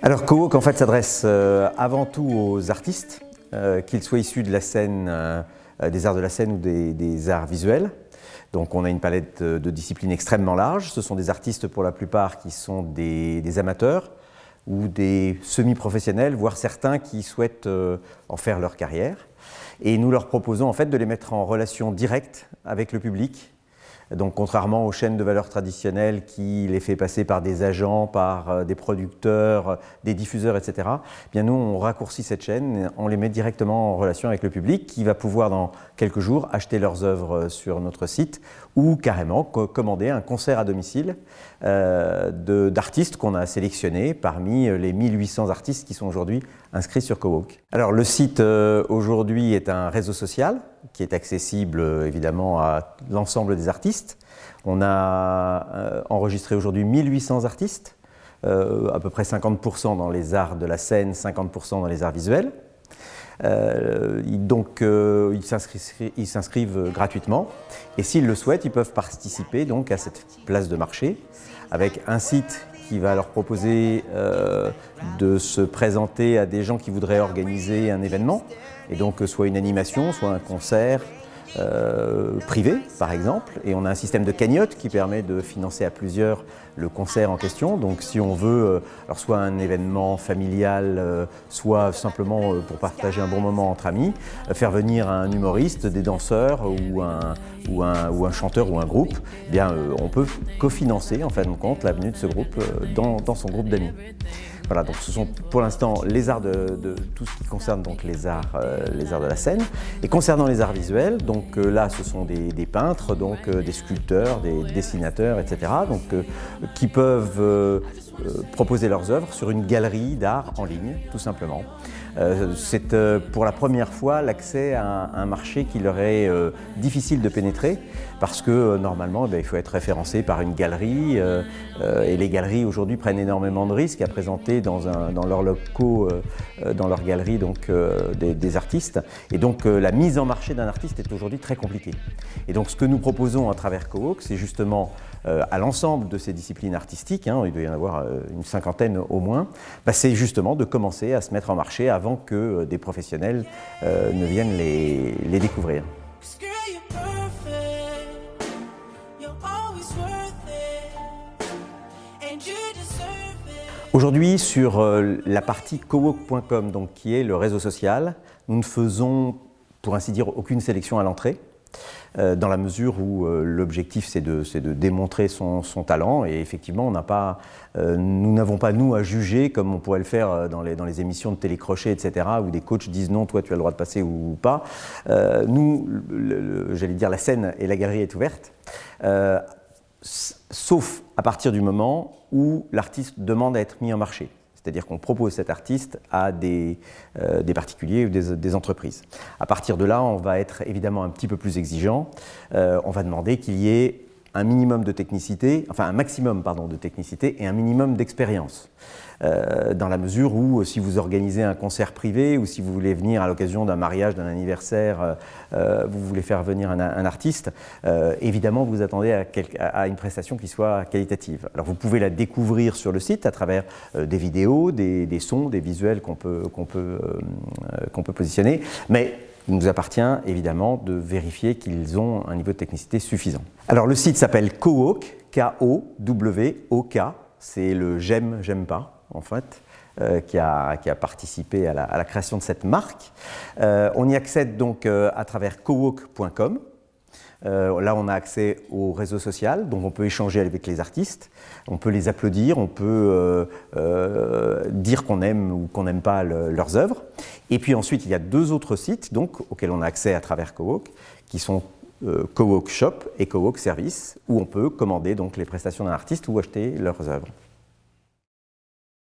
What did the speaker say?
Alors Cowork en fait s'adresse avant tout aux artistes, qu'ils soient issus de la scène, des arts de la scène ou des arts visuels. Donc on a une palette de disciplines extrêmement large. Ce sont des artistes pour la plupart qui sont des amateurs ou des semi-professionnels, voire certains qui souhaitent en faire leur carrière. Et nous leur proposons en fait de les mettre en relation directe avec le public. Donc contrairement aux chaînes de valeur traditionnelles qui les fait passer par des agents, par des producteurs, des diffuseurs, etc., eh bien nous on raccourcit cette chaîne, on les met directement en relation avec le public qui va pouvoir dans quelques jours acheter leurs œuvres sur notre site ou carrément commander un concert à domicile d'artistes qu'on a sélectionnés parmi les 1800 artistes qui sont aujourd'hui inscrits sur Cowork. Alors le site aujourd'hui est un réseau social qui est accessible évidemment à l'ensemble des artistes. On a enregistré aujourd'hui 1800 artistes, à peu près 50% dans les arts de la scène, 50% dans les arts visuels. Donc ils s'inscrivent gratuitement et s'ils le souhaitent, ils peuvent participer donc à cette place de marché avec un site qui va leur proposer de se présenter à des gens qui voudraient organiser un événement, et donc soit une animation, soit un concert privé par exemple, et on a un système de cagnotte qui permet de financer à plusieurs le concert en question. Donc si on veut alors soit un événement familial, soit simplement pour partager un bon moment entre amis, faire venir un humoriste, des danseurs ou un chanteur ou un groupe, eh bien on peut cofinancer en fin de compte la venue de ce groupe dans son groupe d'amis. Voilà, donc ce sont pour l'instant les arts de tout ce qui concerne donc les arts de la scène. Et concernant les arts visuels, donc là ce sont des peintres, donc des sculpteurs, des dessinateurs, etc. Donc qui peuvent proposer leurs œuvres sur une galerie d'art en ligne, tout simplement. C'est pour la première fois l'accès à un marché qui leur est difficile de pénétrer parce que normalement il faut être référencé par une galerie et les galeries aujourd'hui prennent énormément de risques à présenter dans leurs locaux, dans leur galerie donc, des artistes, et donc la mise en marché d'un artiste est aujourd'hui très compliquée. Et donc ce que nous proposons à travers Cowork, c'est justement à l'ensemble de ces disciplines artistiques, il doit y en avoir une cinquantaine au moins, c'est justement de commencer à se mettre en marché avant que des professionnels ne viennent les découvrir. Aujourd'hui, sur la partie cowork.com, donc qui est le réseau social, nous ne faisons, pour ainsi dire, aucune sélection à l'entrée. Dans la mesure où l'objectif c'est de démontrer son talent, et effectivement nous n'avons pas nous à juger comme on pourrait le faire dans les émissions de télécrochet, etc., où des coachs disent non, toi tu as le droit de passer ou pas. Nous, j'allais dire, la scène et la galerie est ouverte, sauf à partir du moment où l'artiste demande à être mis en marché. C'est-à-dire qu'on propose cet artiste à des particuliers ou des entreprises. À partir de là, on va être évidemment un petit peu plus exigeant. On va demander qu'il y ait un minimum de technicité, enfin un maximum pardon, de technicité et un minimum d'expérience. Dans la mesure où si vous organisez un concert privé ou si vous voulez venir à l'occasion d'un mariage, d'un anniversaire, vous voulez faire venir un artiste, évidemment vous attendez à une prestation qui soit qualitative. Alors vous pouvez la découvrir sur le site à travers des vidéos, des sons, des visuels qu'on peut positionner, mais il nous appartient évidemment de vérifier qu'ils ont un niveau de technicité suffisant. Alors le site s'appelle Cowork, K-O-W-O-K, c'est le j'aime pas en fait, qui a participé à la création de cette marque. On y accède donc à travers cowork.com. Là, on a accès au réseau social, donc on peut échanger avec les artistes, on peut les applaudir, on peut dire qu'on aime ou qu'on n'aime pas leurs œuvres. Et puis ensuite, il y a deux autres sites donc, auxquels on a accès à travers Cowork, qui sont Cowork Shop et Cowork Service, où on peut commander donc, les prestations d'un artiste ou acheter leurs œuvres.